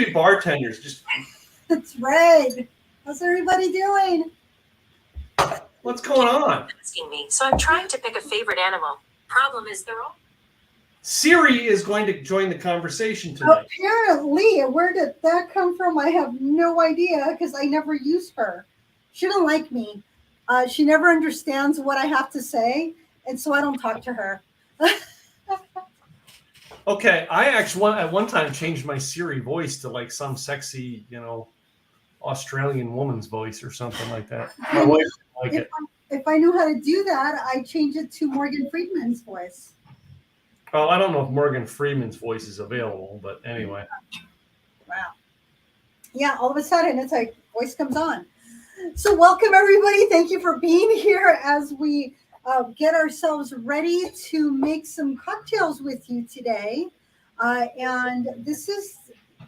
three bartenders. Just That's right. How's everybody doing? what's going on? Asking me, so I'm trying to pick a favorite animal. Problem is, they're all. Siri is going to join the conversation tonight. Apparently, where did that come from? I have no idea because I never use her. She doesn't like me. She never understands what I have to say, and so I don't talk to her. Okay, I actually at one time changed my Siri voice to like some sexy, Australian woman's voice or something like that. My wife didn't like it. If I knew how to do that, I'd change it to Morgan Freeman's voice. Well, I don't know if Morgan Freeman's voice is available, but anyway. Wow. Yeah, all of a sudden it's like voice comes on. So welcome everybody. Thank you for being here as we get ourselves ready to make some cocktails with you today. And this is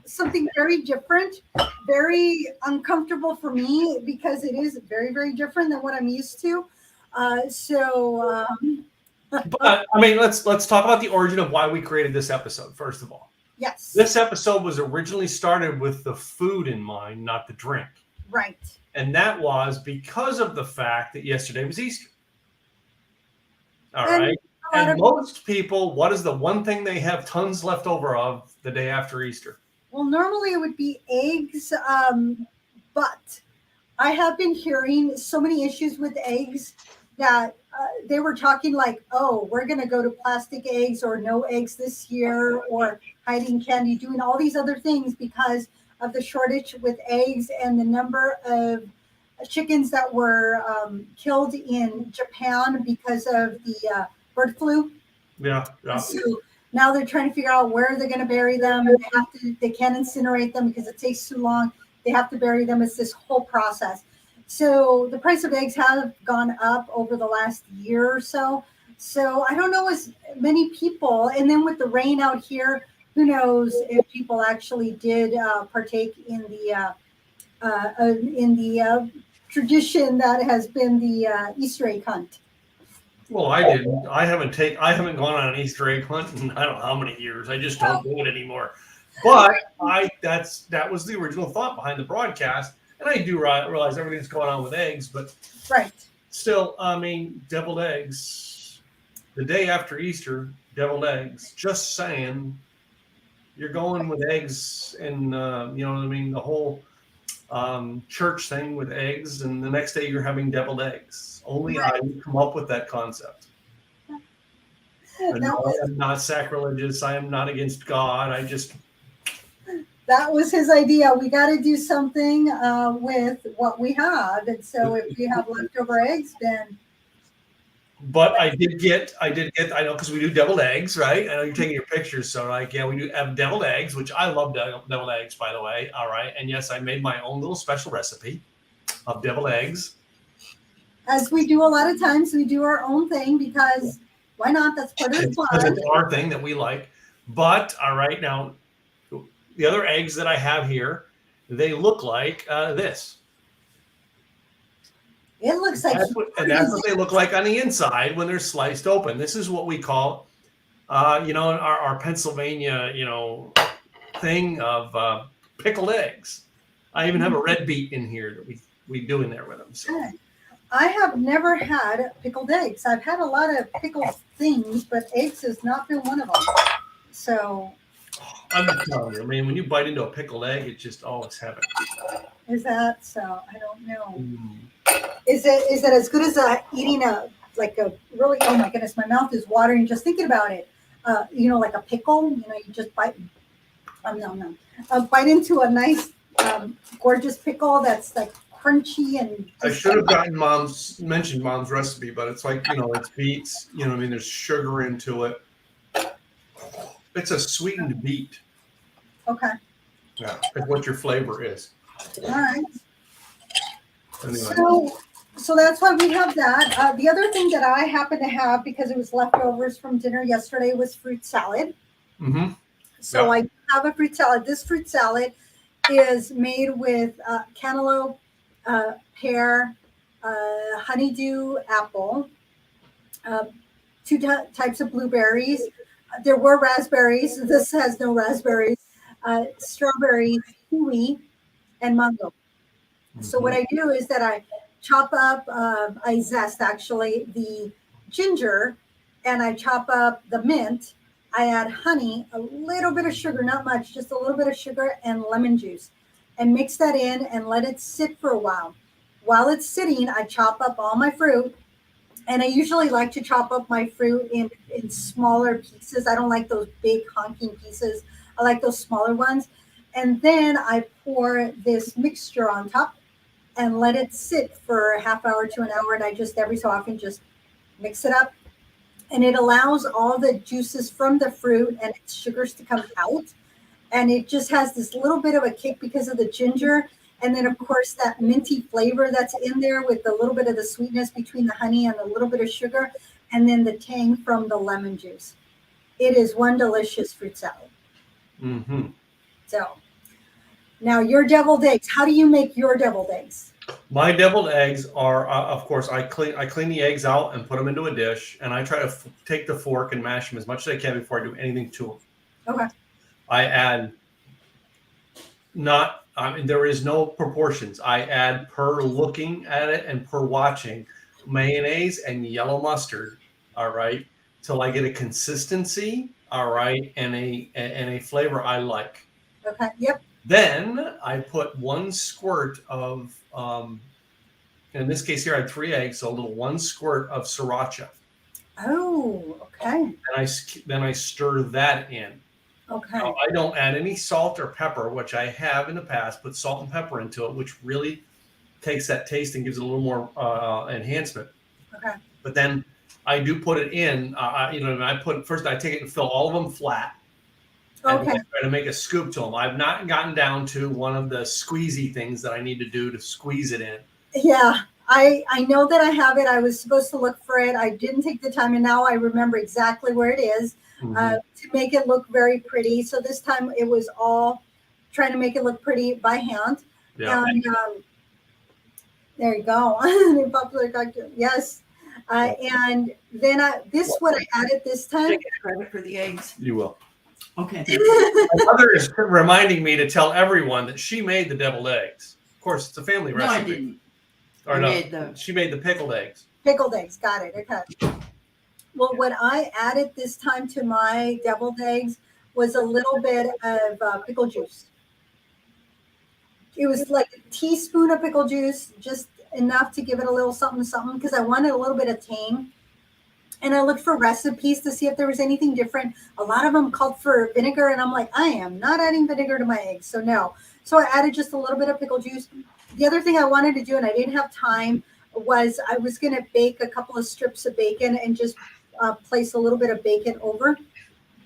something very different, very uncomfortable for me because it is very, very different than what I'm used to. But I mean, let's talk about the origin of why we created this episode, first of all. Yes. This episode was originally started with the food in mind, not the drink. Right. And that was because of the fact that yesterday was Easter. All right. And most people, what is the one thing they have tons left over of the day after Easter? Well, normally it would be eggs, but I have been hearing so many issues with eggs that they were talking like, oh, we're going to go to plastic eggs or no eggs this year or hiding candy, doing all these other things because of the shortage with eggs and the number of chickens that were killed in Japan because of the bird flu. Yeah. So now they're trying to figure out where they're going to bury them, and they can't incinerate them because it takes too long. They have to bury them. It's this whole process. So the price of eggs have gone up over the last year or so. So I don't know as many people, and then with the rain out here, who knows if people actually did partake in the tradition that has been the Easter egg hunt. Well, I didn't. I haven't gone on an Easter egg hunt in I don't know how many years. I just don't do it anymore. But that was the original thought behind the broadcast, and I do realize everything's going on with eggs, but right. Still, I mean, deviled eggs. The day after Easter, deviled eggs. Just saying, you're going with eggs, and you know what I mean. The whole church thing with eggs, and the next day you're having deviled eggs. Only I would come up with that concept. And no, I am not sacrilegious. I am not against God. That was his idea. We got to do something with what we have, and so if we have leftover eggs, then. But I did get. I know because we do deviled eggs, right? I know you're taking your pictures, so like, yeah, we do have deviled eggs, which I love deviled eggs, by the way. All right, and yes, I made my own little special recipe of deviled eggs. As we do a lot of times, we do our own thing because why not? That's part of the fun. It's our thing that we like. But all right, now the other eggs that I have here, they look like this. It looks like, that's what they look like on the inside when they're sliced open. This is what we call, our Pennsylvania, thing of pickled eggs. I even have a red beet in here that we do in there with them. So. I have never had pickled eggs. I've had a lot of pickled things, but eggs has not been one of them. So. I'm just telling you, I mean, when you bite into a pickled egg, it's just it's heaven. Is that so? I don't know. Is it as good as eating a really? Oh my goodness, my mouth is watering just thinking about it. Like a pickle. You just bite. No. Bite into a nice, gorgeous pickle that's like crunchy and. I should have mentioned Mom's recipe, but it's like it's beets. There's sugar into it. It's a sweetened beet. Okay. Yeah, that's what your flavor is. All right. Anyway. So that's why we have that. The other thing that I happen to have because it was leftovers from dinner yesterday was fruit salad. Mm-hmm. So I have a fruit salad. This fruit salad is made with cantaloupe, pear, honeydew apple, 2 types of blueberries. There were raspberries. This has no raspberries. strawberries, kiwi, and mango. So what I do is that I chop up, I zest actually the ginger, and I chop up the mint. I add honey, a little bit of sugar, not much, just a little bit of sugar and lemon juice, and mix that in and let it sit for a while. While it's sitting, I chop up all my fruit, and I usually like to chop up my fruit in smaller pieces. I don't like those big honking pieces. I like those smaller ones. And then I pour this mixture on top and let it sit for a half hour to an hour. And I just every so often just mix it up. And it allows all the juices from the fruit and its sugars to come out. And it just has this little bit of a kick because of the ginger. And then, of course, that minty flavor that's in there with a little bit of the sweetness between the honey and a little bit of sugar. And then the tang from the lemon juice. It is one delicious fruit salad. Mm-hmm. So now your deviled eggs. How do you make your deviled eggs? My deviled eggs are, of course, I clean the eggs out and put them into a dish, and I try to take the fork and mash them as much as I can before I do anything to them. Okay. I add there is no proportions. I add per looking at it and per watching mayonnaise and yellow mustard. All right, till I get a consistency. All right, and a flavor I like. Okay. Yep. Then I put one squirt of, in this case here, I had 3 eggs, so a little 1 squirt of sriracha. Oh, okay. And then I stir that in. Okay. Now, I don't add any salt or pepper, which I have in the past, put salt and pepper into it, which really takes that taste and gives it a little more enhancement. Okay. But then I do put it in, I take it and fill all of them flat. And Okay. I try to make a scoop to them. I've not gotten down to one of the squeezy things that I need to do to squeeze it in. Yeah, I know that I have it. I was supposed to look for it. I didn't take the time, and now I remember exactly where it is to make it look very pretty. So this time it was all trying to make it look pretty by hand. Yeah. And there you go. The popular cocktail. Yes. And then what I added this time. Take credit for the eggs. You will. Okay. My mother is reminding me to tell everyone that she made the deviled eggs. Of course, it's a family No, recipe. I didn't. Or I no, made she made the pickled eggs. Pickled eggs. Got it. Okay. Well, what I added this time to my deviled eggs was a little bit of pickle juice. It was like a teaspoon of pickle juice, just enough to give it a little something, something, because I wanted a little bit of tang. And I looked for recipes to see if there was anything different. A lot of them called for vinegar, and I'm like, I am not adding vinegar to my eggs, so no. So I added just a little bit of pickle juice. The other thing I wanted to do, and I didn't have time, was I was going to bake a couple of strips of bacon and just place a little bit of bacon over,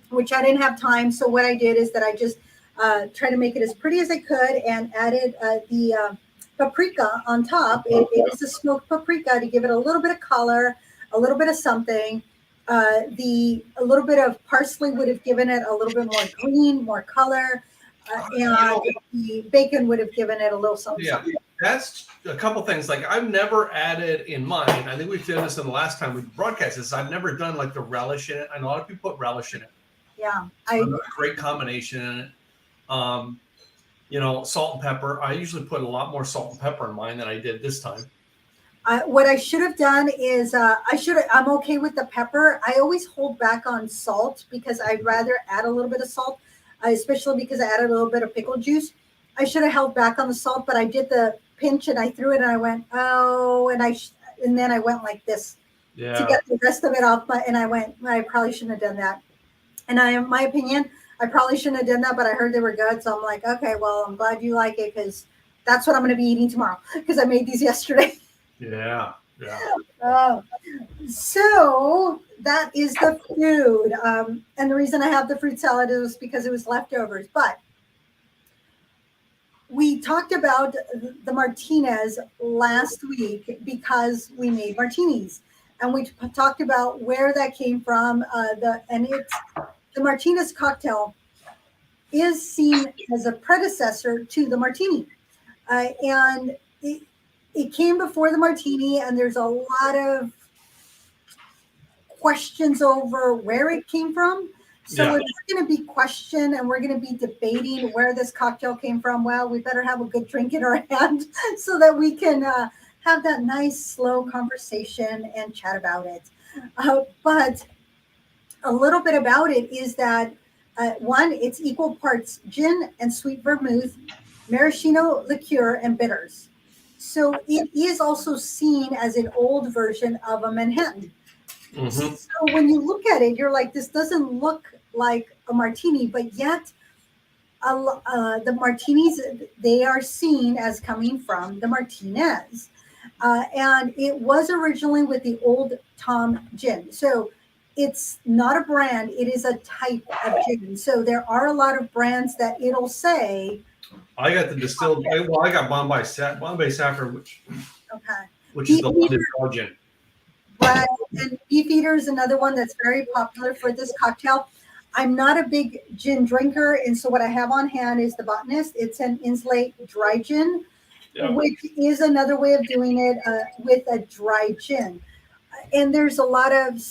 which I didn't have time. So what I did is that I just tried to make it as pretty as I could and added the paprika on top. It is a smoked paprika to give it a little bit of color, a little bit of something. A little bit of parsley would have given it a little bit more green, more color, and the bacon would have given it a little something. Yeah, that's a couple things. Like I've never added in mine. I think we've done this in the last time we broadcast this. I've never done like the relish in it. I know a lot of people put relish in it. Yeah, A great combination in it. Salt and pepper. I usually put a lot more salt and pepper in mine than I did this time. What I should have done is I'm okay with the pepper. I always hold back on salt because I'd rather add a little bit of salt, especially because I added a little bit of pickle juice. I should have held back on the salt, but I did the pinch and I threw it and I went, oh, and then I went like this to get the rest of it off. And I went, I probably shouldn't have done that. And in my opinion, I probably shouldn't have done that, but I heard they were good. So I'm like, okay, well, I'm glad you like it because that's what I'm going to be eating tomorrow because I made these yesterday. Yeah. So that is the food. And the reason I have the fruit salad is because it was leftovers. But we talked about the Martinez last week because we made martinis. And we talked about where that came from. The Martinez cocktail is seen as a predecessor to the martini. And it came before the martini, and there's a lot of questions over where it came from. So Yeah. if we're going to be questioned and we're going to be debating where this cocktail came from, well, we better have a good drink in our hand so that we can have that nice, slow conversation and chat about it. But a little bit about it is that one, it's equal parts gin and sweet vermouth, maraschino liqueur, and bitters. So it is also seen as an old version of a Manhattan. Hmm. So when you look at it, you're like, this doesn't look like a martini, but yet the martinis, they are seen as coming from the Martinez. And it was originally with the Old Tom gin. So it's not a brand, it is a type of gin. So there are a lot of brands that it'll say, I got the distilled. Well, I got Bombay Sapphire, okay, which is the London Dry gin. right. And Beefeater is another one that's very popular for this cocktail. I'm not a big gin drinker, and so what I have on hand is the Botanist. It's an Inslate dry gin, Yeah. which is another way of doing it with a dry gin. And there's a lot of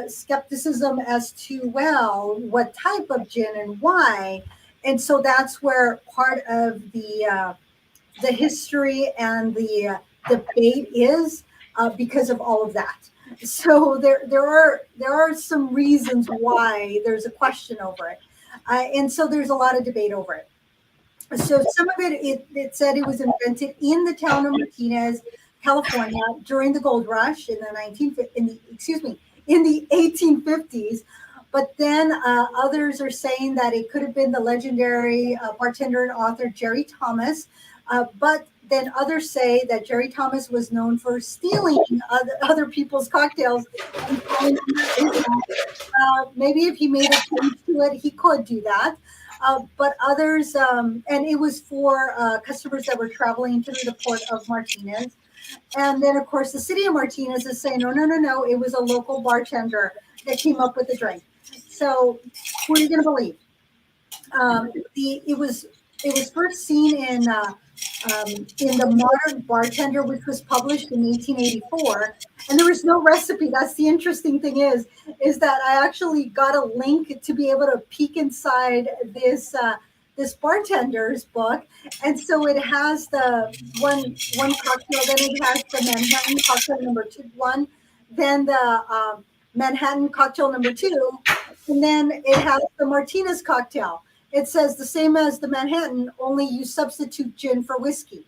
skepticism as to, well, what type of gin and why. And so that's where part of the history and the debate is because of all of that. So there are some reasons why there's a question over it, and so there's a lot of debate over it. So some of it said it was invented in the town of Martinez, California, during the gold rush in the 1850s. But then others are saying that it could have been the legendary bartender and author Jerry Thomas. But then others say that Jerry Thomas was known for stealing other people's cocktails. And maybe if he made a change to it, he could do that. But others, and it was for customers that were traveling through the port of Martinez. And then, of course, the city of Martinez is saying, no, it was a local bartender that came up with the drink. So who are you going to believe? It was first seen in the Modern Bartender, which was published in 1884, and there was no recipe. That's the interesting thing is that I actually got a link to be able to peek inside this bartender's book, and so it has the one cocktail, then it has the Manhattan cocktail number 1, then the Manhattan cocktail number 2, and then it has the Martinez cocktail. It says the same as the Manhattan, only you substitute gin for whiskey.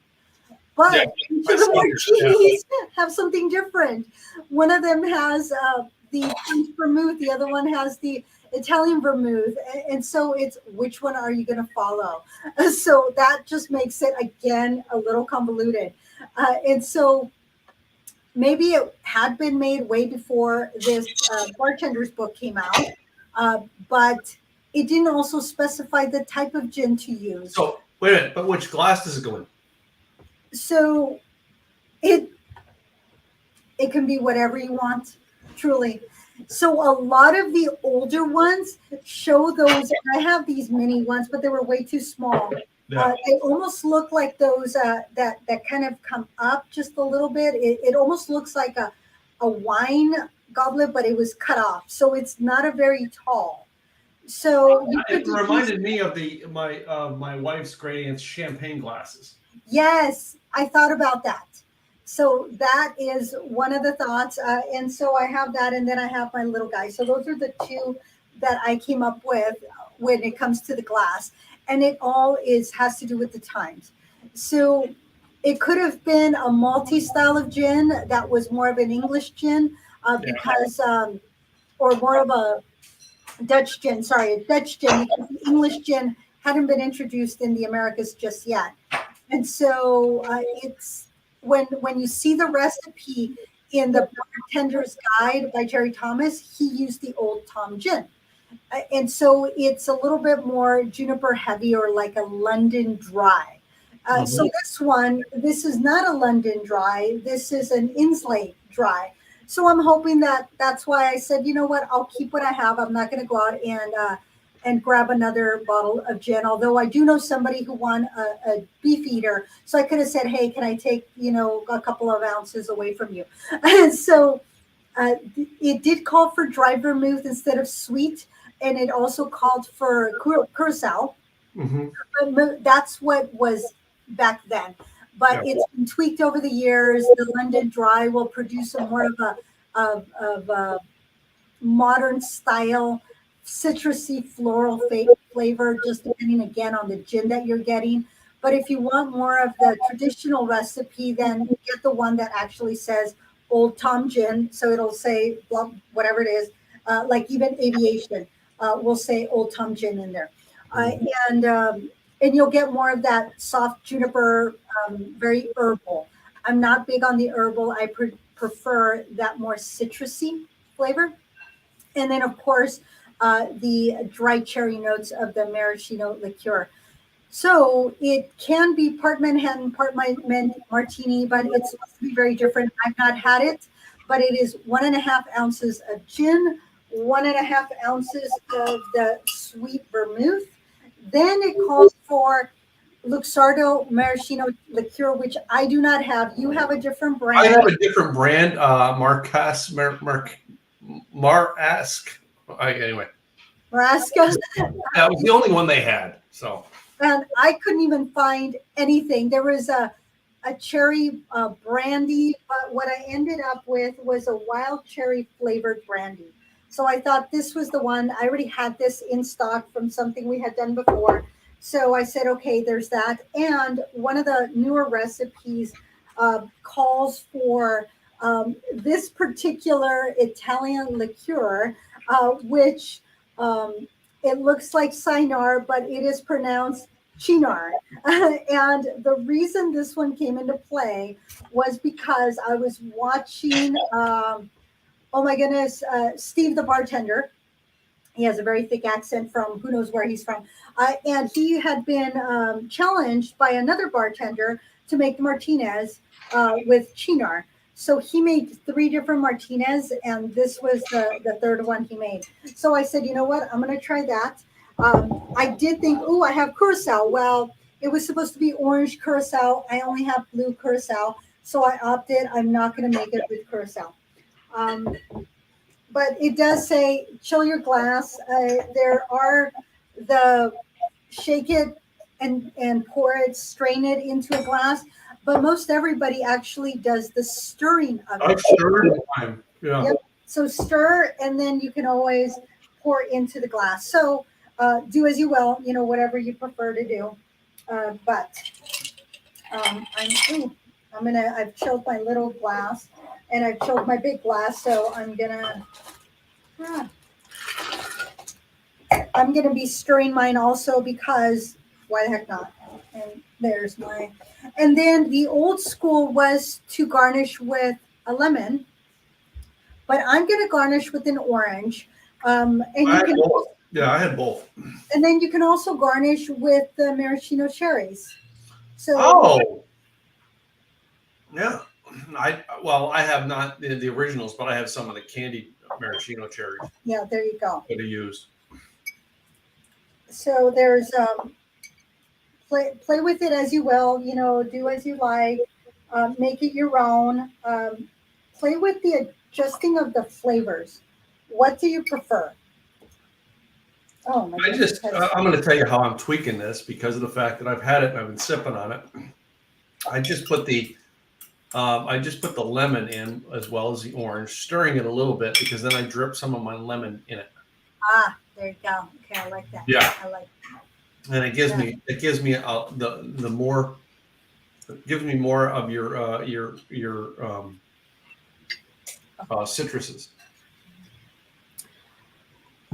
But each of the martinis have something different. One of them has the French vermouth, the other one has the Italian vermouth. And so it's, which one are you going to follow? So that just makes it, again, a little convoluted. And so maybe it had been made way before this bartender's book came out, but it didn't also specify the type of gin to use. So wait a minute, but which glass does it go in? So it can be whatever you want, truly. So a lot of the older ones show those. I have these mini ones, but they were way too small. Yeah. They almost look like those that kind of come up just a little bit. It almost looks like a wine goblet, but it was cut off, so it's not a very tall. So It reminded me of my wife's great aunt's champagne glasses. Yes, I thought about that. So that is one of the thoughts, and so I have that, and then I have my little guy. So those are the two that I came up with when it comes to the glass, and it all has to do with the times. So it could have been a malty style of gin that was more of an English gin, because or more of a Dutch gin, because the English gin hadn't been introduced in the Americas just yet. And so it's when you see the recipe in the Bartender's Guide by Jerry Thomas, he used the Old Tom gin. And so it's a little bit more juniper heavy, or like a London dry. So this is not a London dry. This is an Inslate dry. So I'm hoping that's why I said, you know what, I'll keep what I have. I'm not going to go out and grab another bottle of gin. Although I do know somebody who won a Beefeater, so I could have said, hey, can I take a couple of ounces away from you? And so it did call for dry vermouth instead of sweet, and it also called for curacao. Hmm. That's what was back then. But Yeah. it's been tweaked over the years. The London Dry will produce a more of a modern style citrusy floral flavor, just depending again on the gin that you're getting. But if you want more of the traditional recipe, then get the one that actually says Old Tom Gin. So it'll say whatever it is, like even aviation will say Old Tom Gin in there, uh, Mhm. and um, and you'll get more of that soft juniper, very herbal. I'm not big on the herbal. I prefer that more citrusy flavor. And then, of course, the dry cherry notes of the maraschino liqueur. So it can be part Manhattan, part martini, but it's supposed to be very different. I've not had it, but it is 1.5 ounces of gin, 1.5 ounces of the sweet vermouth. Then it calls for Luxardo maraschino liqueur, which I do not have. You have a different I brand. have a different brand, Marask. Anyway, Marasca. that was the only one they had. So And I couldn't even find anything. There was a cherry brandy, but what I ended up with was a wild cherry flavored brandy. So I thought this was the one. I already had this in stock from something we had done before. So I said, okay, there's that. And one of the newer recipes calls for this particular Italian liqueur, which um, it looks like Cynar, but it is pronounced Chinar. And the reason this one came into play was because I was watching, oh my goodness, Steve the bartender. He has a very thick accent from who knows where he's from. And he had been challenged by another bartender to make the Martinez with Chinar. So he made 3 different Martinez, and this was the third one he made. So I said, you know what? I'm going to try that. I did think, oh, I have Curacao. Well, it was supposed to be orange Curacao. I only have blue Curacao. So I opted, I'm not going to make it with Curacao. Um, but it does say chill your glass. There are the shake it and pour it, strain it into a glass. But most everybody actually does the stirring of I've it. stirred mine. Yeah. Yep. So stir, and then you can always pour into the glass. So do as you will, whatever you prefer to do. But I've chilled my little glass, and I've chilled my big glass. So I'm gonna be stirring mine also because why the heck not? And there's mine. And then the old school was to garnish with a lemon, but I'm gonna garnish with an orange. And I you had can, both. Yeah, I had both. and then you can also garnish with the maraschino cherries. So Oh, yeah. I have not the originals, but I have some of the candied maraschino cherries yeah, there you go. that I use. So there's play with it as you will, do as you like, make it your own. Play with the adjusting of the flavors. What do you prefer? Oh my goodness. I'm going to tell you how I'm tweaking this because of the fact that I've had it and I've been sipping on it. I just put the lemon in as well as the orange, stirring it a little bit because then I drip some of my lemon in it. There you go. Okay, I like that. Yeah. I like And it gives me the more, it gives me more of your citruses.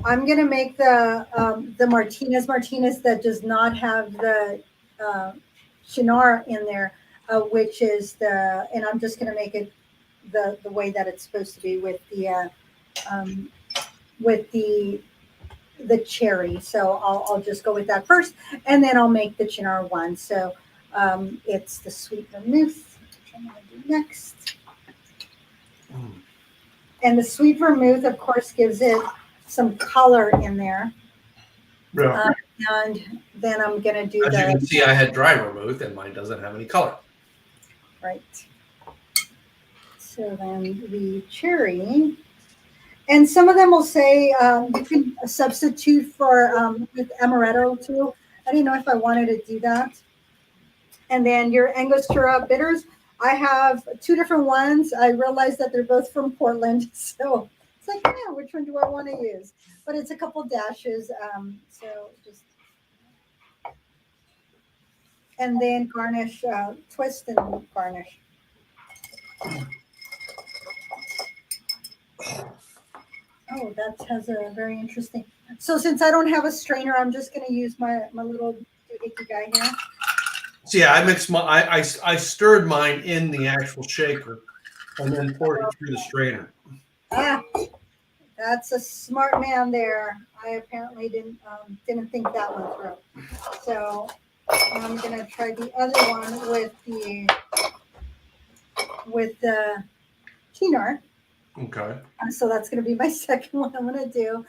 I'm gonna make the Martinez that does not have the Shinar in there, which is and I'm just gonna make it the way that it's supposed to be um, with the cherry. So I'll just go with that first, and then I'll make the Chinar one. So it's the sweet vermouth, which I'm gonna do next. And the sweet vermouth, of course, gives it some color in there. Yeah. And then I'm gonna do As you can see, I had dry vermouth, and mine doesn't have any color. right. So then the cherry, And some of them will say you can substitute for with amaretto too. I didn't know if I wanted to do that. And then your Angostura bitters, I have two different ones. I realized that they're both from Portland, so it's like, yeah, which one do I want to use? But it's a couple dashes, so just and then garnish, twist and garnish. Oh, that has a very interesting. So since I don't have a strainer, I'm just going to use my little doohickey guy here. So yeah, I mixed my I stirred mine in the actual shaker and then poured it through the strainer. Ah, that's a smart man there. I apparently didn't think that one through. So I'm gonna try the other one with the Chinar. Okay. So that's gonna be my second one I'm gonna do.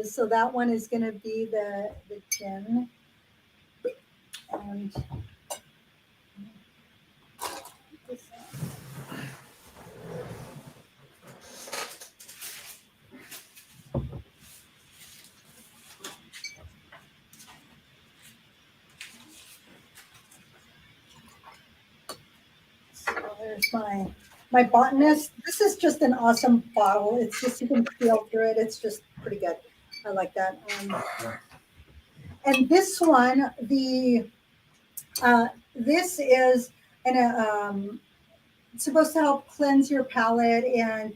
So that one is gonna be the gin. And so there's my botanist. This is just an awesome bottle. It's just, you can feel through it. It's just pretty good. I like that. And this one, this is it's supposed to help cleanse your palate, and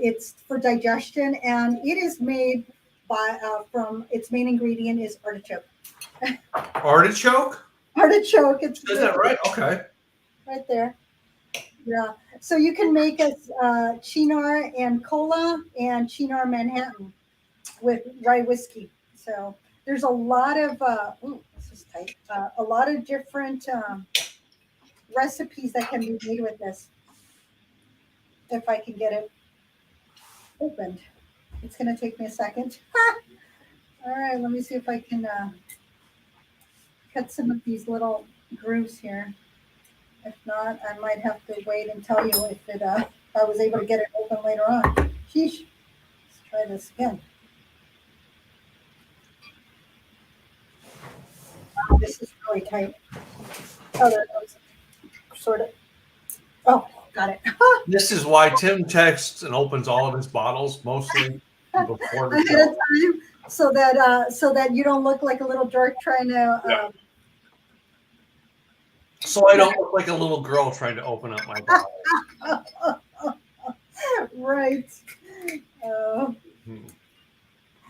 it's for digestion, and it is made by from its main ingredient is artichoke. Artichoke? Artichoke. It's Is that right? Okay. right there. Yeah. So you can make a Chinar and Cola and Chinar Manhattan with rye whiskey. So there's a lot of this is tight. A lot of different recipes that can be made with this. If I can get it opened, it's going to take me a second. All right, let me see if I can cut some of these little grooves here. If not, I might have to wait and tell you if I was able to get it open later on. Sheesh. Let's try this again. Wow, this is really tight. Oh, there it goes. Sort of. Oh, got it. This is why Tim texts and opens all of his bottles mostly before the Ahead show. of time, so that you don't look like a little dork trying to. Yeah. So I don't look like a little girl trying to open up my bottle. Right. Hmm.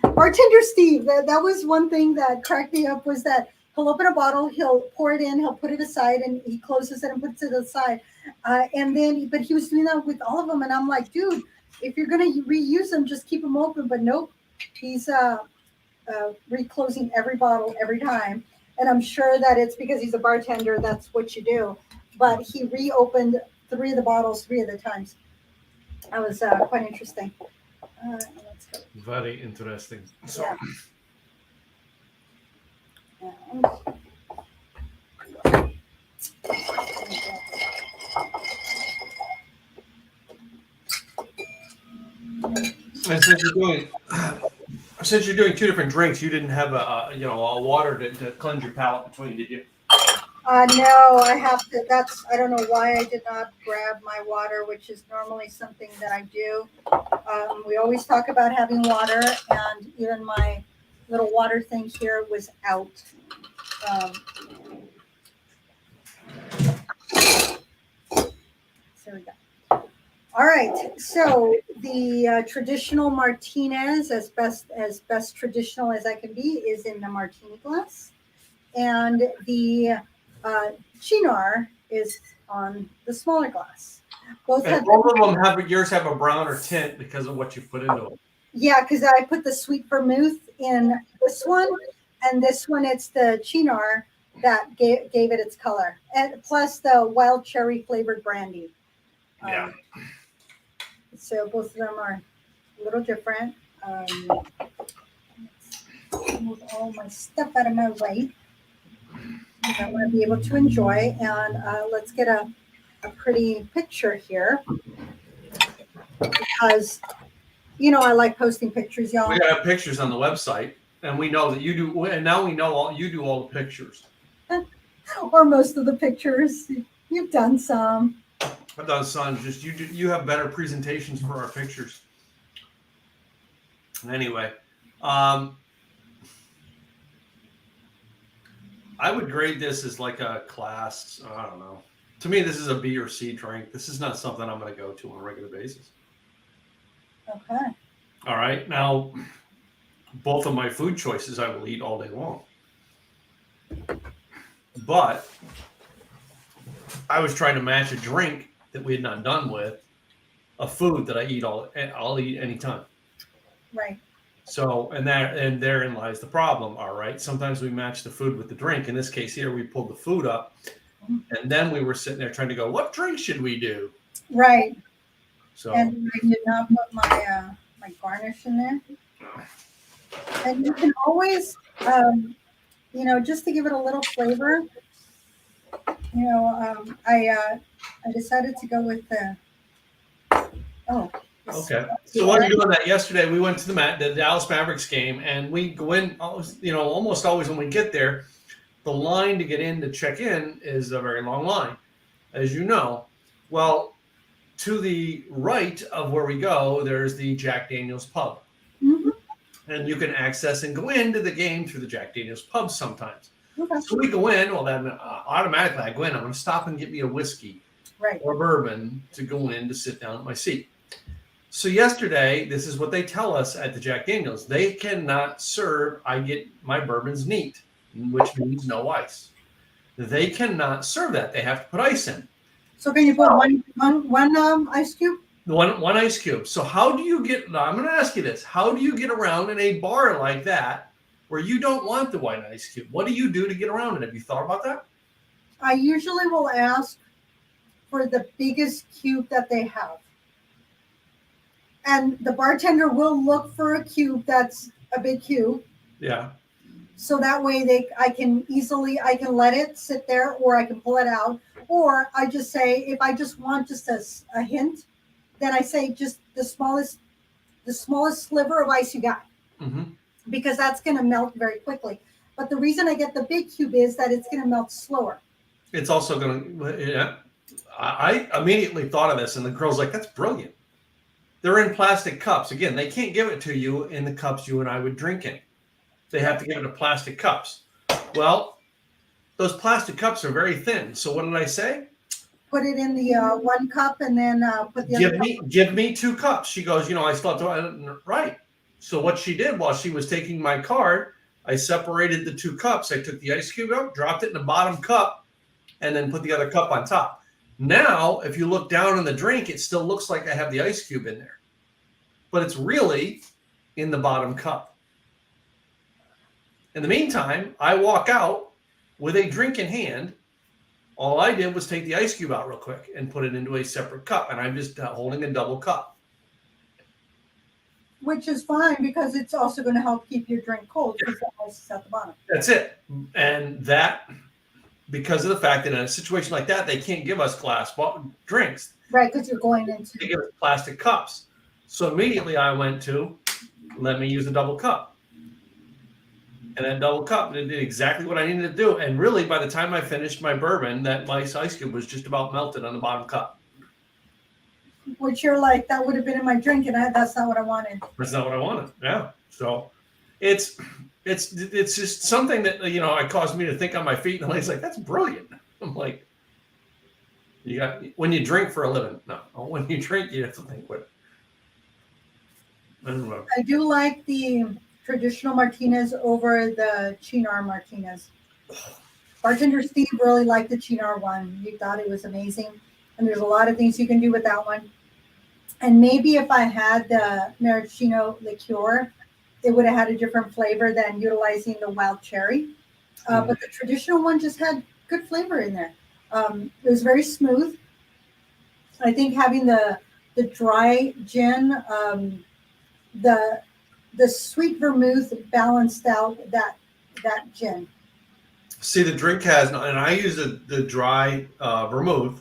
Bartender Steve, that was one thing that cracked me up, was that he'll open a bottle, he'll pour it in, he'll put it aside, and he closes it and puts it aside. And then, but he was doing that with all of them, and I'm like, dude, if you're gonna reuse them, just keep them open. But nope, he's reclosing every bottle every time. And I'm sure that it's because he's a bartender, that's what you do. But he reopened 3 of the bottles 3 of the times. That was quite interesting. Let's go. Very interesting. So Yeah. and since you're doing 2 different drinks, you didn't have a water to cleanse your palate between, did you? No, I have to. I don't know why I did not grab my water, which is normally something that I do. We always talk about having water, and even my little water thing here was out. There we go. All right, so the traditional Martinez, as best traditional as I can be, is in the martini glass, and the Chinar is on the smaller glass. Both And have both of them yours have a browner tint because of what you put into them. yeah, because I put the sweet vermouth in this one, and this one it's the Chinar that gave it its color, and plus the wild cherry flavored brandy. Yeah. So both of them are a little different. Let's move all my stuff out of my way. I want to be able to enjoy, and let's get a pretty picture here, because I like posting pictures, y'all. We got pictures on the website, and we know that you do. And now we know you do all the pictures. Or most of the pictures. You've done some. I've done some. Just you have better presentations for our pictures. Anyway, I would grade this as like a class. I don't know. To me, this is a B or C drink. This is not something I'm going to go to on a regular basis. Okay. All right. Now, both of my food choices I will eat all day long. But I was trying to match a drink that we had not done with a food that I'll eat anytime. Right. So, and therein lies the problem. All right. Sometimes we match the food with the drink. In this case here, we pulled the food up, and then we were sitting there trying to go, what drink should we do? Right. So, And I did not put my my garnish in there. And you can always, just to give it a little flavor, I decided to go with the. Oh. okay. So while you're doing that, yesterday we went to the Dallas Mavericks game, and we go in, almost always when we get there, the line to get in to check in is a very long line, as you know. Well, to the right of where we go, there's the Jack Daniel's pub. Mm-hmm. And you can access and go into the game through the Jack Daniel's pub sometimes. Okay. So we go in, well, then automatically I go in, I'm going to stop and get me a whiskey or bourbon to go in to sit down at my seat. So yesterday, this is what they tell us at the Jack Daniel's. They cannot serve, I get my bourbons neat, which means no ice. They cannot serve that. They have to put ice in. So can you put one ice cube? One ice cube. So how do you get, now I'm going to ask you this. How do you get around in a bar like that where you don't want the white ice cube? What do you do to get around it? Have you thought about that? I usually will ask for the biggest cube that they have. And the bartender will look for a cube that's a big cube. Yeah. So that way I can let it sit there, or I can pull it out. Or I just say, if I just want just a hint, then I say just the smallest sliver of ice you got. Mm-hmm. Because that's going to melt very quickly. But the reason I get the big cube is that it's going to melt slower. It's also going to, yeah. I immediately thought of this, and the girl's like, that's brilliant. They're in plastic cups. Again, they can't give it to you in the cups you and I would drink in. They have to give it in plastic cups. Well, those plastic cups are very thin. So what did I say? Put it in the one cup, and then put the other cup. Give me 2 cups. She goes, I still have to, right. So what she did while she was taking my card, I separated the 2 cups. I took the ice cube out, dropped it in the bottom cup, and then put the other cup on top. Now, if you look down in the drink, it still looks like I have the ice cube in there. But it's really in the bottom cup. In the meantime, I walk out with a drink in hand. All I did was take the ice cube out real quick and put it into a separate cup. And I'm just holding a double cup. Which is fine, because it's also going to help keep your drink cold, because the ice is at the bottom. That's it. And that, because of the fact that in a situation like that, they can't give us glass drinks. Right, because you're going into... They give us plastic cups. So immediately I went to, let me use a double cup. And that double cup, it did exactly what I needed to do. And really, by the time I finished my bourbon, that nice ice cube was just about melted on the bottom cup. Which you're like, that would have been in my drink, and that's not what I wanted. That's not what I wanted. Yeah. So it's just something that, it caused me to think on my feet. And Elaine's like, that's brilliant. I'm like, when you drink for a living. No, when you drink, you have to think with it. I do like the traditional Martinez over the Chinar Martinez. Bartender Steve really liked the Chinar one. He thought it was amazing. And there's a lot of things you can do with that one. And maybe if I had the maraschino liqueur, it would have had a different flavor than utilizing the wild cherry. But the traditional one just had good flavor in there. It was very smooth. I think having the dry gin, the sweet vermouth balanced out that gin. See, the drink has, and I use the dry vermouth,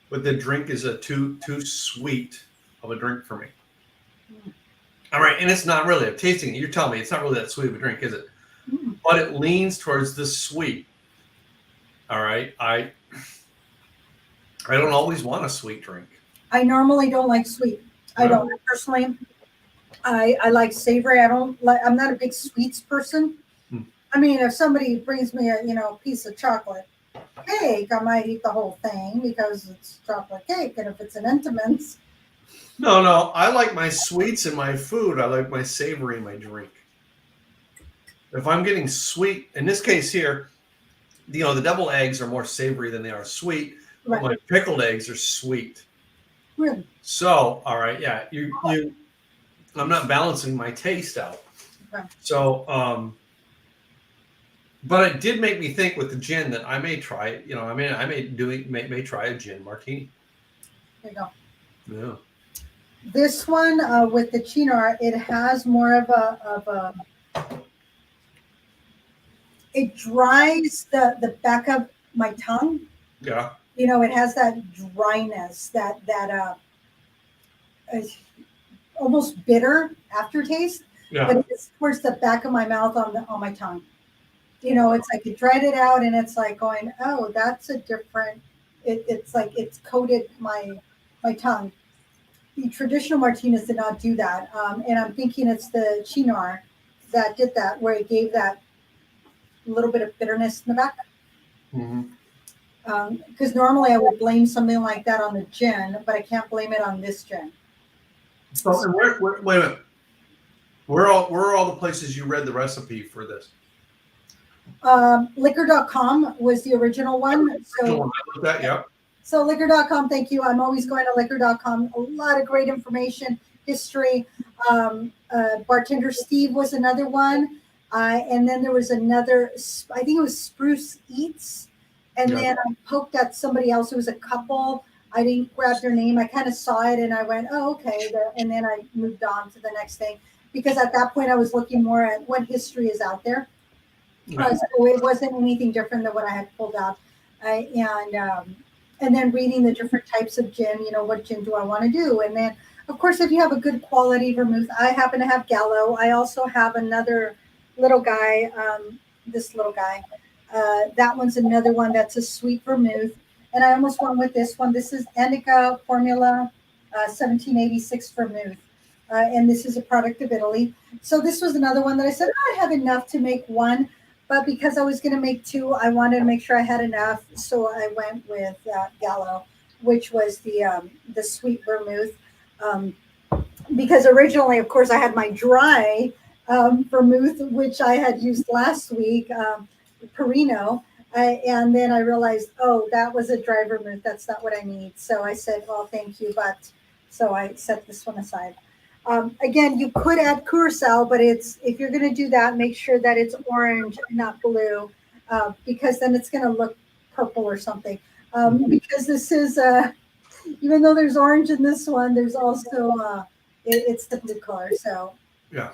but the drink is too sweet of a drink for me. All right, and it's not really. I'm tasting it. You're telling me it's not really that sweet of a drink, is it? Mm. But it leans towards the sweet. All right, I don't always want a sweet drink. I normally don't like sweet. I don't personally. I like savory. I don't like. I'm not a big sweets person. Hmm. I mean, if somebody brings me a piece of chocolate cake, I might eat the whole thing because it's chocolate cake, and if it's an Entenmann's, No, I like my sweets in my food. I like my savory in my drink. If I'm getting sweet, in this case here, the deviled eggs are more savory than they are sweet. But right? my pickled eggs are sweet. Really? So, all right, yeah, I'm not balancing my taste out. Okay. So, but it did make me think with the gin that I may try it. I may try a gin martini. There you go. Yeah. This one with the Chinar, it has more of a it dries the back of my tongue. Yeah. It has that dryness, that uh, almost bitter aftertaste, Yeah. but it's towards the back of my mouth on my tongue. It's like you dried it out, and it's like going, oh, that's a different. It's like it's coated my tongue. The traditional martinis did not do that, and I'm thinking it's the Chinar that did that, where it gave that little bit of bitterness in the back. Mm-hmm. Because normally I would blame something like that on the gin, but I can't blame it on this gin. So, and wait a minute. Where are all the places you read the recipe for this? Liquor.com was the original one. Yeah. So liquor.com, thank you. I'm always going to liquor.com. A lot of great information, history. Bartender Steve was another one. And then there was another, I think it was Spruce Eats. And Yeah. then I poked at somebody else. It was a couple. I didn't grab their name. I kind of saw it and I went, oh, okay. And then I moved on to the next thing. Because at that point I was looking more at what history is out there. So it wasn't anything different than what I had pulled out. And then reading the different types of gin, what gin do I want to do? And then, of course, if you have a good quality vermouth, I happen to have Gallo. I also have another little guy, this little guy. That one's another one that's a sweet vermouth. And I almost went with this one. This is Annica Formula 1786 vermouth. And this is a product of Italy. So this was another one that I said, I have enough to make one. But because I was going to make two, I wanted to make sure I had enough. So I went with Gallo, which was the sweet vermouth. Because originally, of course, I had my dry vermouth, which I had used last week, Perino. And then I realized, oh, that was a dry vermouth. That's not what I need. So I said, well, thank you. But so I set this one aside. Again, you could add curacao, but if you're going to do that, make sure that it's orange, not blue, because then it's going to look purple or something. Because this is, even though there's orange in this one, there's also, it's the blue color. So, yeah.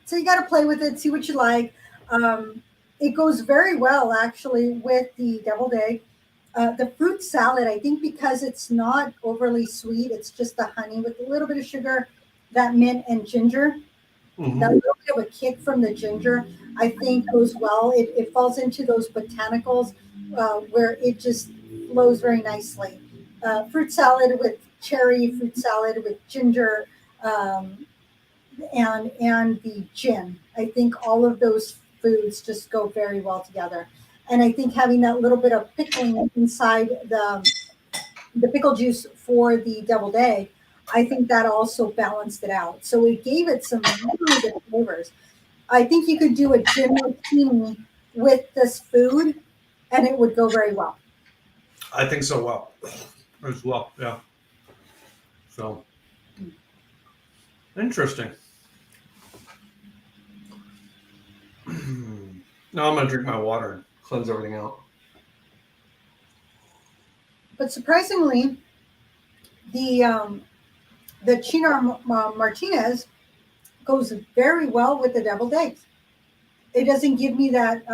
So you got to play with it, see what you like. It goes very well, actually, with the deviled egg. The fruit salad, I think because it's not overly sweet, it's just the honey with a little bit of sugar, that mint and ginger. Mm-hmm. That little bit of a kick from the ginger, I think goes well. It falls into those botanicals where it just flows very nicely. Fruit salad with cherry, fruit salad with ginger, and the gin. I think all of those foods just go very well together. And I think having that little bit of pickling inside the pickle juice for the deviled egg, I think that also balanced it out. So it gave it some really good flavors. I think you could do a gin martini with this food, and it would go very well. I think so as well. Yeah. So interesting. Now I'm gonna drink my water and cleanse everything out. But surprisingly, the Chinar Martinez goes very well with the deviled eggs. It doesn't give me that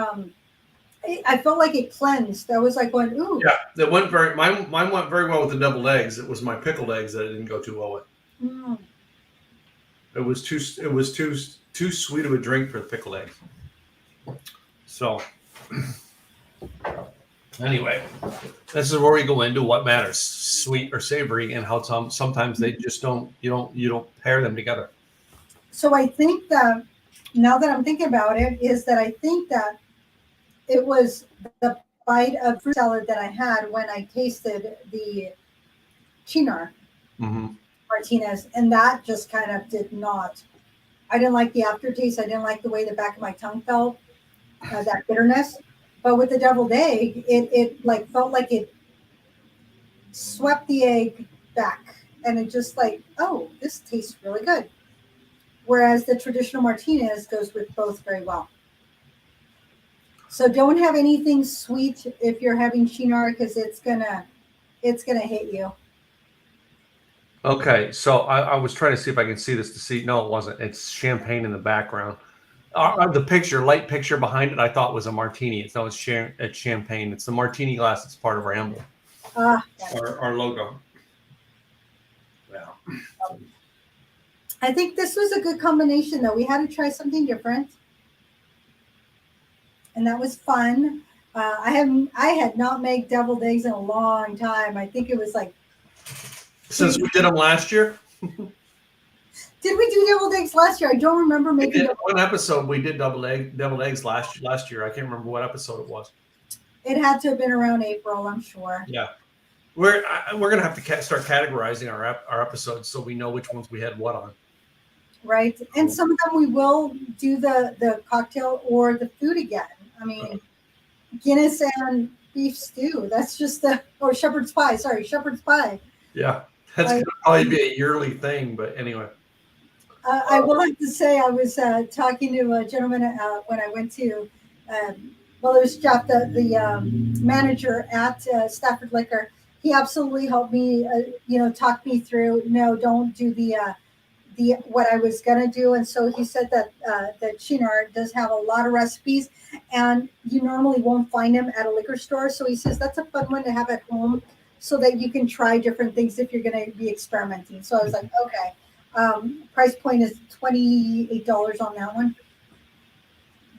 I felt like it cleansed. I was like going, ooh. Yeah, that went very. Mine went very well with the deviled eggs. It was my pickled eggs that it didn't go too well with. Mm. It was too sweet of a drink for the pickled eggs. So anyway, this is where we go into what matters, sweet or savory, and how sometimes they just don't you don't pair them together. So I think that now that I'm thinking about it, is that I think that it was the bite of fruit salad that I had when I tasted the Chinar Mm-hmm. Martinez, and that just kind of did not. I didn't like the aftertaste. I didn't like the way the back of my tongue felt, that bitterness. But with the deviled egg, it like felt like it swept the egg back, and it just like, oh, this tastes really good. Whereas the traditional Martinez goes with both very well. So don't have anything sweet if you're having Chinar, because it's gonna hit you. Okay, so I was trying to see if I can see this to see. No, it wasn't. It's champagne in the background. The picture, light picture behind it, I thought was a martini. It's champagne. It's the martini glass. It's part of our emblem, our logo. Yeah. I think this was a good combination, though. We had to try something different, and that was fun. I had not made deviled eggs in a long time. I think it was like, Since we did them last year. did we do deviled eggs last year? I don't remember making One episode we did deviled eggs last year. I can't remember what episode it was. It had to have been around April, I'm sure. Yeah, we're gonna have to start categorizing our episodes so we know which ones we had what on. Right, and some of them we will do the cocktail or the food again. I mean, Guinness and beef stew. That's just or shepherd's pie. Sorry, shepherd's pie. Yeah, that's gonna probably be a yearly thing. But anyway. I will have to say, I was talking to a gentleman when I went to, well, it was Jeff, the manager at Stafford Liquor. He absolutely helped me, talk me through. No, don't do the what I was gonna do. And so he said that Chinar does have a lot of recipes, and you normally won't find them at a liquor store. So he says that's a fun one to have at home, so that you can try different things if you're gonna be experimenting. So I was like, okay. Price point is $28 on that one.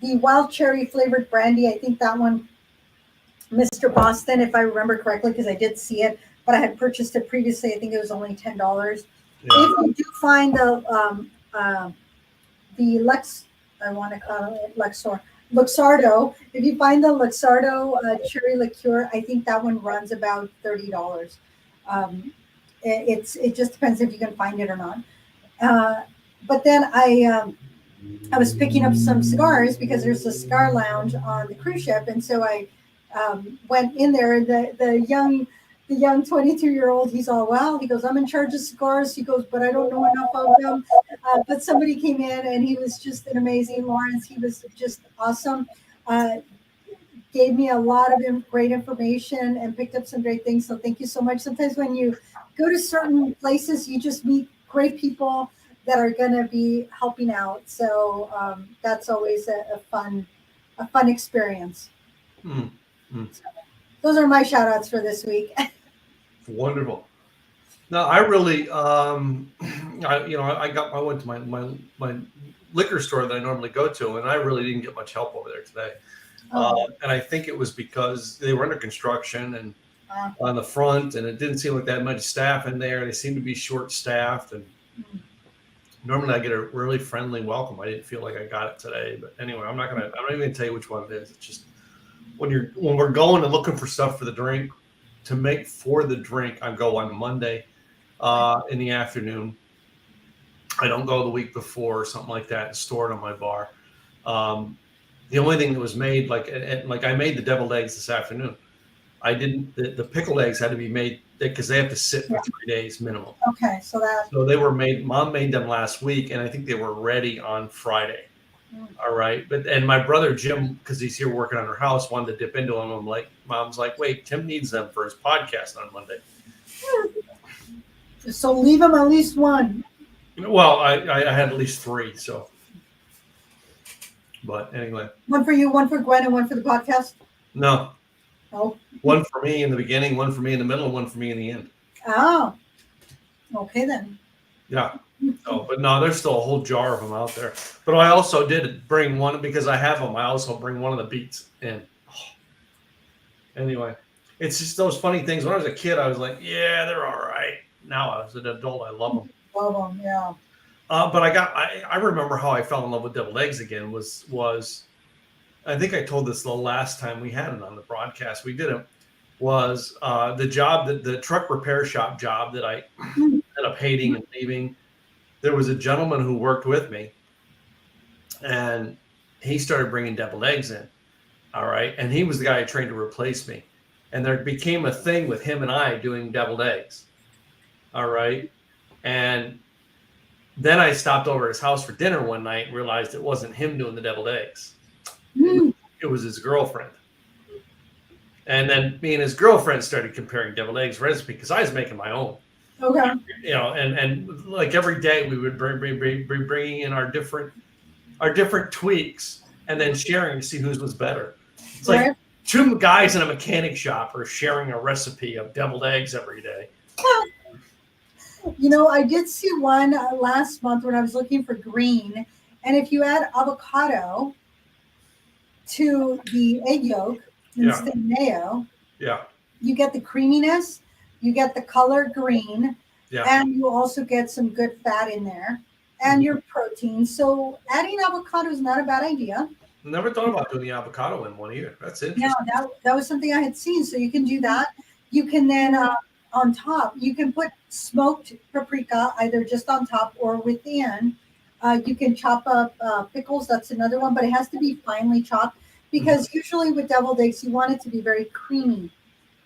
The wild cherry flavored brandy, I think that one, Mr. Boston, if I remember correctly, because I did see it, but I had purchased it previously. I think it was only $10. Yeah. If you do find the Lex, I want to call it Luxardo. If you find the Luxardo cherry liqueur, I think that one runs about $30. It just depends if you can find it or not. But then I was picking up some cigars because there's a cigar lounge on the cruise ship, and so I went in there. And the young 22-year-old, he's all, well, he goes, I'm in charge of cigars. He goes, but I don't know enough of them. But somebody came in, and he was just an amazing Lawrence. He was just awesome. Gave me a lot of great information and picked up some great things. So thank you so much. Sometimes when you go to certain places, you just meet great people that are going to be helping out. So that's always a fun experience. Mm-hmm. So those are my shout outs for this week. Wonderful. No, I really, I went to my liquor store that I normally go to, and I really didn't get much help over there today. And I think it was because they were under construction and on the front, and it didn't seem like they had much staff in there. They seemed to be short staffed, and normally I get a really friendly welcome. I didn't feel like I got it today, but anyway, I'm not even gonna tell you which one it is. It's just when we're going and looking for stuff for the drink to make for the drink, I go on Monday in the afternoon. I don't go the week before or something like that and store it on my bar. The only thing that was made, like I made the deviled eggs this afternoon. I didn't. The pickled eggs had to be made because they have to sit for 3 days minimum. Okay, so they were made. Mom made them last week, and I think they were ready on Friday. All right, and my brother Jim, because he's here working on her house, wanted to dip into them. I'm like, Mom's like, wait, Tim needs them for his podcast on Monday. So leave him at least one. Well, I had at least 3, so. But anyway. One for you, one for Gwen, and one for the podcast? No, Oh, one for me in the beginning, one for me in the middle, and one for me in the end. oh, okay then. Yeah. So, but no, there's still a whole jar of them out there. But I also did bring one because I have them. I also bring one of the beets in. Anyway, it's just those funny things. When I was a kid, I was like, yeah, they're all right. Now as an adult, I love them. Love them, yeah. But I remember how I fell in love with deviled eggs again was I think I told this the last time we had it on the broadcast. We did it was the job that the truck repair shop job that I ended up hating and leaving. There was a gentleman who worked with me, and he started bringing deviled eggs in. All right, and he was the guy I trained to replace me, and there became a thing with him and I doing deviled eggs. All right, and then I stopped over at his house for dinner one night and realized it wasn't him doing the deviled eggs. It was his girlfriend. And then me and his girlfriend started comparing deviled eggs recipe because I was making my own. Okay. You know, and like every day we would bringing in our different tweaks and then sharing to see whose was better. It's like Right. two guys in a mechanic shop are sharing a recipe of deviled eggs every day. You know, I did see one last month when I was looking for green, and if you add avocado to the egg yolk instead of mayo, Yeah, you get the creaminess, you get the color green, yeah. and you also get some good fat in there and your protein. So adding avocado is not a bad idea. Never thought about doing the avocado in one either. That's interesting. Yeah, that was something I had seen. So you can do that. You can then on top, you can put smoked paprika either just on top or within. You can chop up pickles. That's another one, but it has to be finely chopped because usually with deviled eggs, you want it to be very creamy.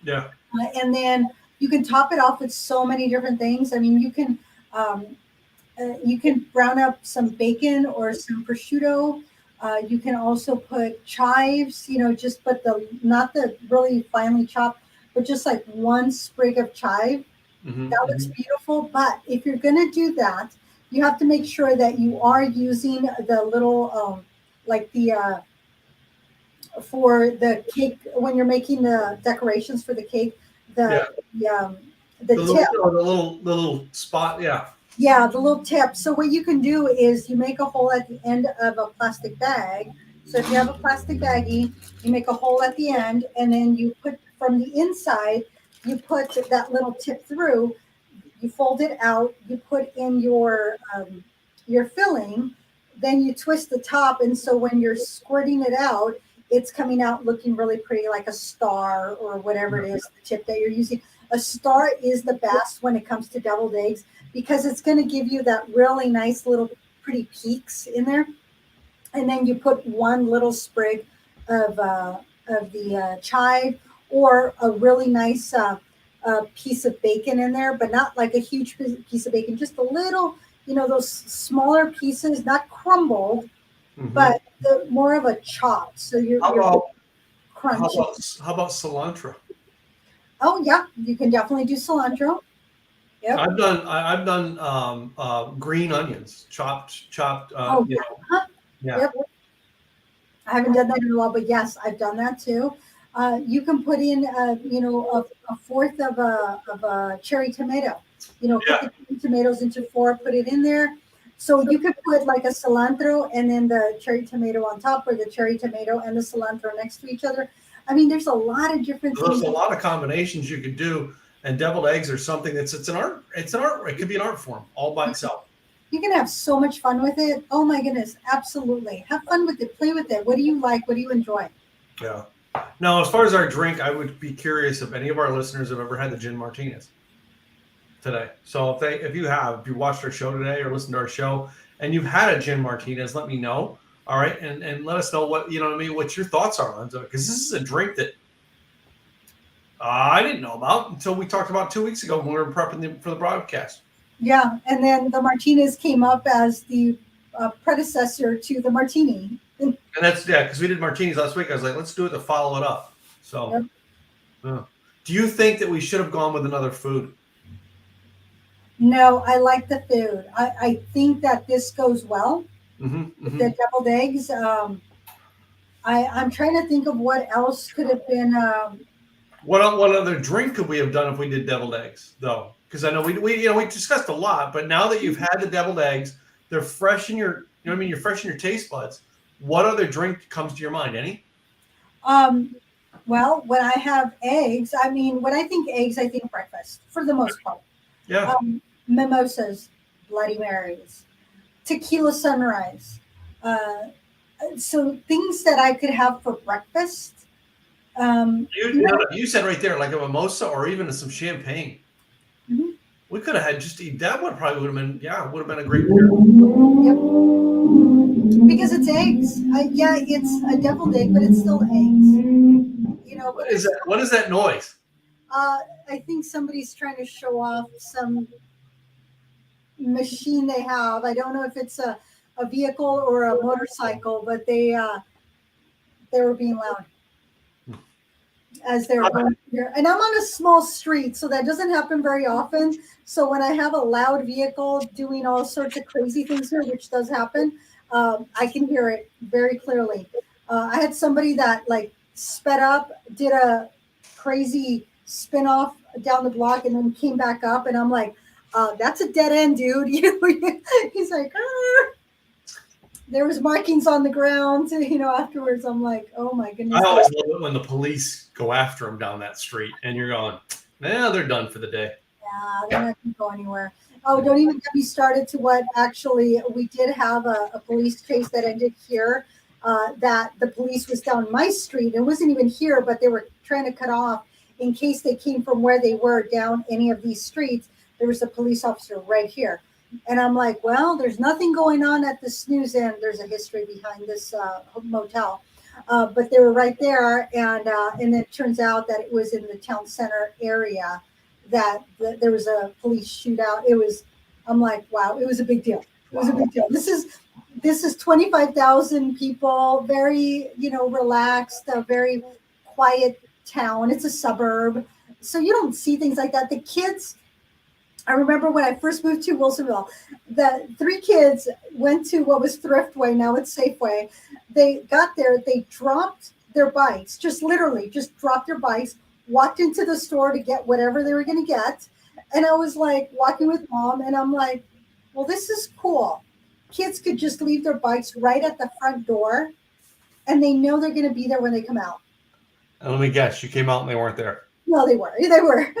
Yeah. And then you can top it off with so many different things. I mean, you can brown up some bacon or some prosciutto. You can also put chives, you know, just but not the really finely chopped, but just like one sprig of chive. That looks beautiful. But if you're going to do that, you have to make sure that you are using the little, like the, for the cake, when you're making the decorations for the cake, the tip. The little spot. Yeah. Yeah, the little tip. So what you can do is you make a hole at the end of a plastic bag. So if you have a plastic baggie, you make a hole at the end, and then you put from the inside, you put that little tip through. You fold it out. You put in your filling. Then you twist the top, and so when you're squirting it out, it's coming out looking really pretty, like a star or whatever it is, the tip that you're using. A star is the best when it comes to deviled eggs because it's going to give you that really nice little pretty peaks in there. And then you put one little sprig of the chive or a really nice piece of bacon in there, but not like a huge piece of bacon, just a little, you know, those smaller pieces, not crumbled, but more of a chop. So you're crunchy. How about cilantro? Oh yeah, you can definitely do cilantro. Yep. I've done green onions, chopped. You know, yeah. Yep. I haven't done that in a while, but yes, I've done that too. You can put in, you know, a fourth of a cherry tomato. You know, cut the tomatoes into four, put it in there. So you could put like a cilantro and then the cherry tomato on top, or the cherry tomato and the cilantro next to each other. I mean, there's a lot of different things. There's a lot of combinations you could do, and deviled eggs are something it's an art. It's an art. It could be an art form all by itself. You can have so much fun with it. Oh my goodness, absolutely. Have fun with it. Play with it. What do you like? What do you enjoy? Yeah. Now, as far as our drink, I would be curious if any of our listeners have ever had the gin martinis today. So if you watched our show today or listened to our show and you've had a gin martinez, let me know. All right, and let us know what what your thoughts are on it, because this is a drink that I didn't know about until we talked about 2 weeks ago when we were prepping for the broadcast. Yeah, and then the Martinez came up as the predecessor to the martini. And that's because we did martinis last week. I was like, let's do it to follow it up. So, do you think that we should have gone with another food? No, I like the food. I think that this goes well. The deviled eggs. I'm trying to think of what else could have been. What other drink could we have done if we did deviled eggs, though? Because I know we discussed a lot, but now that you've had the deviled eggs, they're fresh in your, what I mean, you're fresh in your taste buds. What other drink comes to your mind? Any? Well, when I have eggs, I mean, when I think eggs, I think breakfast for the most part. Yeah. Mimosas, Bloody Marys, tequila sunrise. Uh, so things that I could have for breakfast. You said right there, like a mimosa or even some champagne. Mhm. We could have had just eat that one. Probably would have been a great beer. Yep. Because it's eggs. Yeah, it's a deviled egg, but it's still eggs. What is that? What is that noise? I think somebody's trying to show off some machine they have. I don't know if it's a vehicle or a motorcycle, but they were being loud as they're going here. And I'm on a small street, so that doesn't happen very often. So when I have a loud vehicle doing all sorts of crazy things here, which does happen, I can hear it very clearly. I had somebody that like sped up, did a crazy spin off down the block, and then came back up, and I'm like, that's a dead end, dude. He's like, ah. There was markings on the ground. Afterwards, I'm like, oh my goodness. I always love it when the police go after them down that street, and you're going, they're done for the day. Yeah, they're not going to go anywhere. Oh, don't even get me started to what actually we did have a police chase that ended here. That the police was down my street. It wasn't even here, but they were trying to cut off in case they came from where they were down any of these streets. There was a police officer right here. And I'm like, well, there's nothing going on at the snooze inn. There's a history behind this motel. But they were right there. And then it turns out that it was in the town center area that there was a police shootout. I'm like, wow, it was a big deal. It was a big deal. This is 25,000 people, very, relaxed, a very quiet town. It's a suburb. So you don't see things like that. The kids, I remember when I first moved to Wilsonville, the 3 kids went to what was Thriftway, now it's Safeway. They got there, they dropped their bikes, just literally just dropped their bikes, walked into the store to get whatever they were going to get. And I was like walking with mom, and I'm like, well, this is cool. Kids could just leave their bikes right at the front door, and they know they're going to be there when they come out. And let me guess, you came out and they weren't there. No, they were. They were.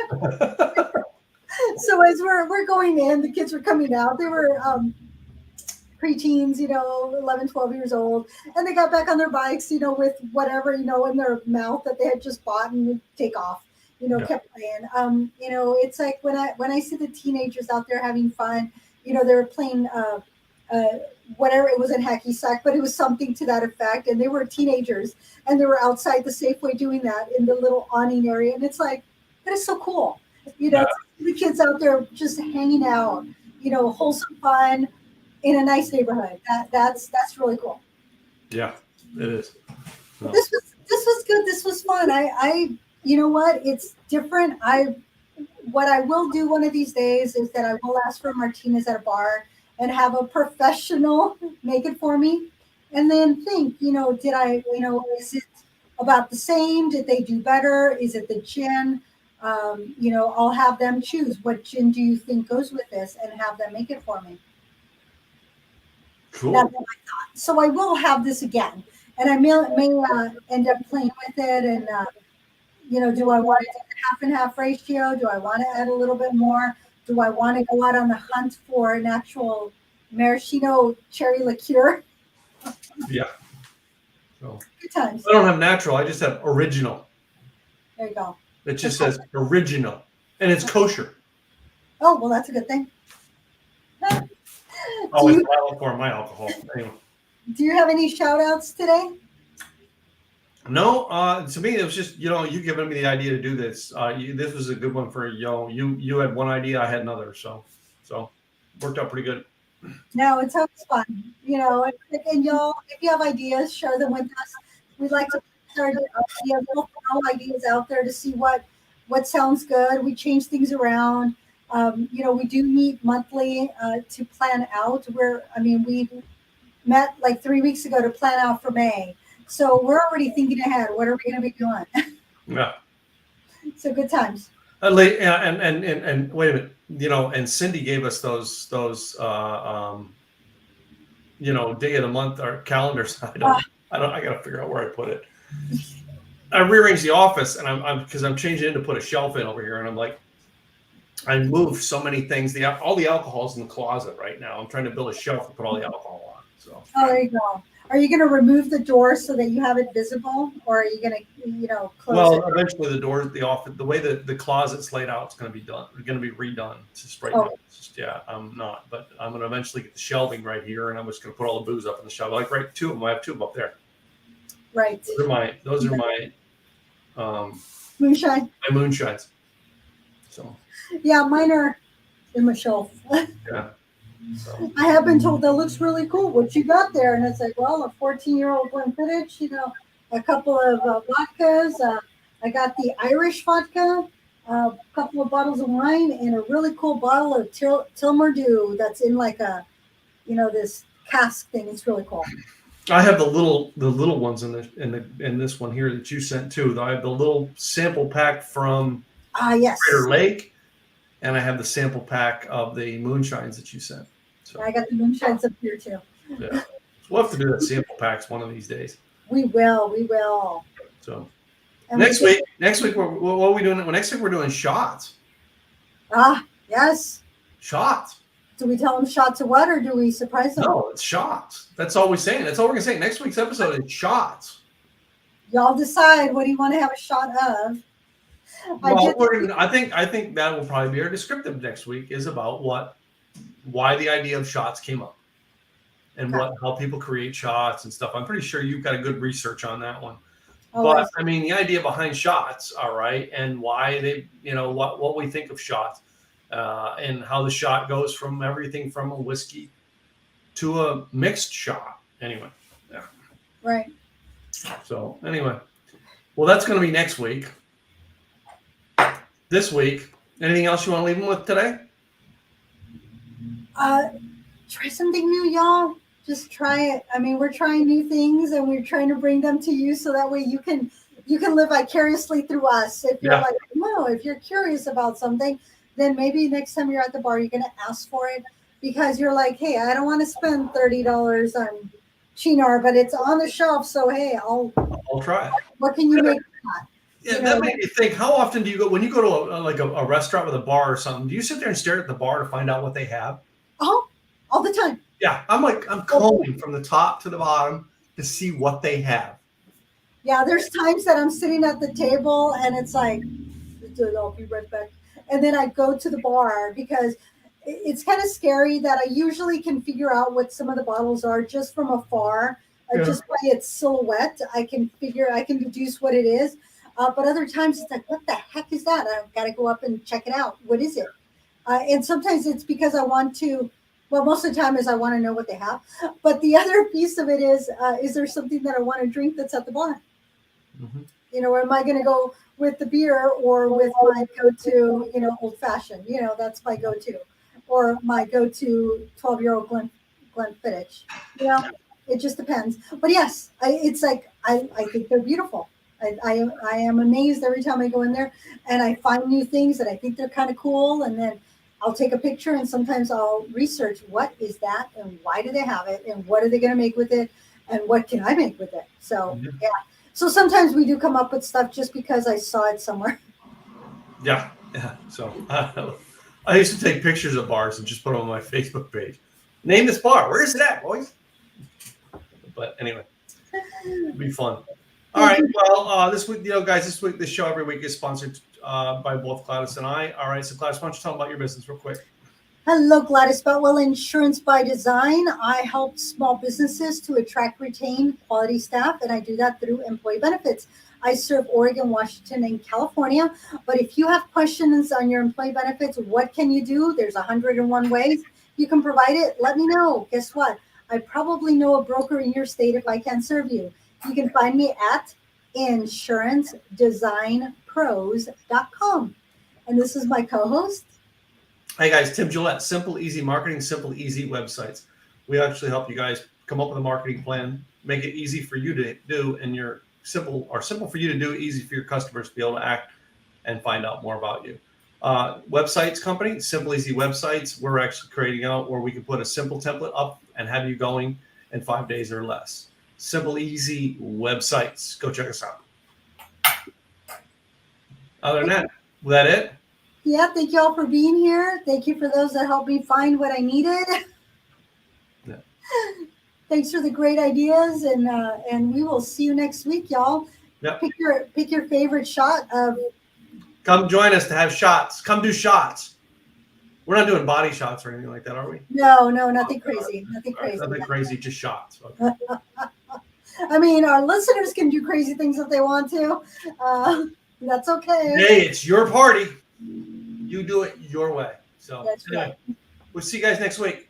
So as we're going in, the kids were coming out. They were preteens, 11, 12 years old. And they got back on their bikes, with whatever, in their mouth that they had just bought and would take off, kept playing. It's like when I see the teenagers out there having fun, they were playing whatever, it wasn't hacky sack, but it was something to that effect. And they were teenagers, and they were outside the Safeway doing that in the little awning area. And it's like, that is so cool. The kids out there just hanging out, wholesome fun in a nice neighborhood. That's really cool. Yeah, it is. No. This was good. This was fun. I you know what? It's different. What I will do one of these days is that I will ask for martinis at a bar and have a professional make it for me, and then think, did I, is it about the same? Did they do better? Is it the gin? I'll have them choose what gin do you think goes with this, and have them make it for me. Cool. That's what I thought. So I will have this again, and I may end up playing with it. And do I want to do a half and half ratio? Do I want to add a little bit more? Do I want to go out on the hunt for an actual maraschino cherry liqueur? Yeah. So good times. I don't have natural. I just have original. There you go. It just says original, and it's kosher. Oh, well, that's a good thing. Always battle for my alcohol. Anyway. Do you have any shout outs today? No, to me, it was just, you giving me the idea to do this. This was a good one for, you had one idea, I had another. So worked out pretty good. No, it's always fun, and y'all, if you have ideas, share them with us. We'd like to start we'll throw ideas out there to see what sounds good. We change things around. We do meet monthly to plan out. We met like 3 weeks ago to plan out for May. So we're already thinking ahead. What are we going to be doing? Yeah. So good times. Yeah, and wait a minute, and Cindy gave us those day of the month or calendars. I gotta figure out where I put it. I rearranged the office, and I'm because I'm changing it to put a shelf in over here, and I'm like, I moved so many things. All the alcohol's in the closet right now. I'm trying to build a shelf to put all the alcohol on. So. Oh, there you go. Are you going to remove the door so that you have it visible, or are you going to, close it? Well, eventually the doors, the office, the way that the closet's laid out, it's going to be done. It's going to be redone. It's just right now. It's just, I'm not, but I'm going to eventually get the shelving right here, and I'm just going to put all the booze up in the shelf. Like two of them. I have two of them up there. Right. Those are my moonshine. My moonshines. So. Yeah, mine are in my shelf. Yeah. So. I have been told that looks really cool. What you got there? And it's like, well, a 14-year-old Glenfiddich, a couple of vodkas. I got the Irish vodka, a couple of bottles of wine, and a really cool bottle of Tilmerdew that's in like a, this cask thing. It's really cool. I have the little ones in this one here that you sent too. I have the little sample pack from yes, Crater Lake, and I have the sample pack of the moonshines that you sent. So I got the moonshines up here too. Yeah, so we'll have to do that sample packs one of these days. We will. So And next week, what are we doing? Well, next week we're doing shots. Yes. Shots. Do we tell them shots of what, or do we surprise them? No, it's shots. That's all we're saying. That's all we're gonna say. Next week's episode is shots. Y'all decide what do you want to have a shot of. I think that will probably be our descriptive next week. Is about why the idea of shots came up, and how people create shots and stuff. I'm pretty sure you've got a good research on that one. But I mean, the idea behind shots, all right, and why they, what we think of shots, and how the shot goes from everything from a whiskey to a mixed shot. Anyway, yeah. Right. So anyway, well, that's going to be next week. This week, anything else you want to leave them with today? Try something new, y'all. Just try it. I mean, we're trying new things, and we're trying to bring them to you so that way you can live vicariously through us. If you're if you're curious about something, then maybe next time you're at the bar, you're going to ask for it because you're like, hey, I don't want to spend $30 on Chinar, but it's on the shelf. So, hey, I'll try it. What can you make? Yeah, that made me think. How often do you go when you go to a restaurant with a bar or something? Do you sit there and stare at the bar to find out what they have? Oh, all the time. Yeah, I'm combing from the top to the bottom to see what they have. Yeah, there's times that I'm sitting at the table and it's like, I'll be right back. And then I go to the bar because it's kind of scary that I usually can figure out what some of the bottles are just from afar, just by its silhouette. I can deduce what it is. But other times it's like, what the heck is that? I've got to go up and check it out. What is it? And sometimes it's because I want to, well, most of the time is I want to know what they have. But the other piece of it is there something that I want to drink that's at the bar? Mm-hmm. Am I going to go with the beer or with my go-to, old fashioned? That's my go-to. Or my go-to 12-year-old Glenfiddich. It just depends. But yes, it's like, I think they're beautiful. I am amazed every time I go in there and I find new things that I think they're kind of cool. And then I'll take a picture and sometimes I'll research what is that and why do they have it and what are they going to make with it and what can I make with it? So, yeah. So sometimes we do come up with stuff just because I saw it somewhere. Yeah. So I used to take pictures of bars and just put them on my Facebook page. Name this bar. Where is it at, boys? But anyway, it'd be fun. All right. Well, this week, guys, this show every week is sponsored by both Gladys and I. All right. So, Gladys, why don't you tell them about your business real quick? Hello, Gladys Boutwell, Insurance by Design. I help small businesses to attract, retain quality staff, and I do that through employee benefits. I serve Oregon, Washington, and California. But if you have questions on your employee benefits, what can you do? There's 101 ways you can provide it. Let me know. Guess what? I probably know a broker in your state if I can serve you. You can find me at insurancedesignpros.com. And this is my co-host. Hey guys, Tim Gillette, Simple Easy Marketing, Simple Easy Websites. We actually help you guys come up with a marketing plan make it easy for you to do, and simple for you to do, easy for your customers to be able to act and find out more about you. Websites company, Simple Easy Websites. We're actually creating out where we can put a simple template up and have you going in 5 days or less. Simple Easy Websites. Go check us out. Other than that, was that it? Yeah, thank you all for being here. Thank you for those that helped me find what I needed. Yeah. Thanks for the great ideas, and we will see you next week, y'all. Yep. Pick your favorite shot of. Come join us to have shots. Come do shots. We're not doing body shots or anything like that, are we? No, nothing crazy. Nothing crazy. Nothing crazy, just shots. Okay. I mean, our listeners can do crazy things if they want to. That's okay. Hey, it's your party. You do it your way. So That's anyway, right. we'll see you guys next week.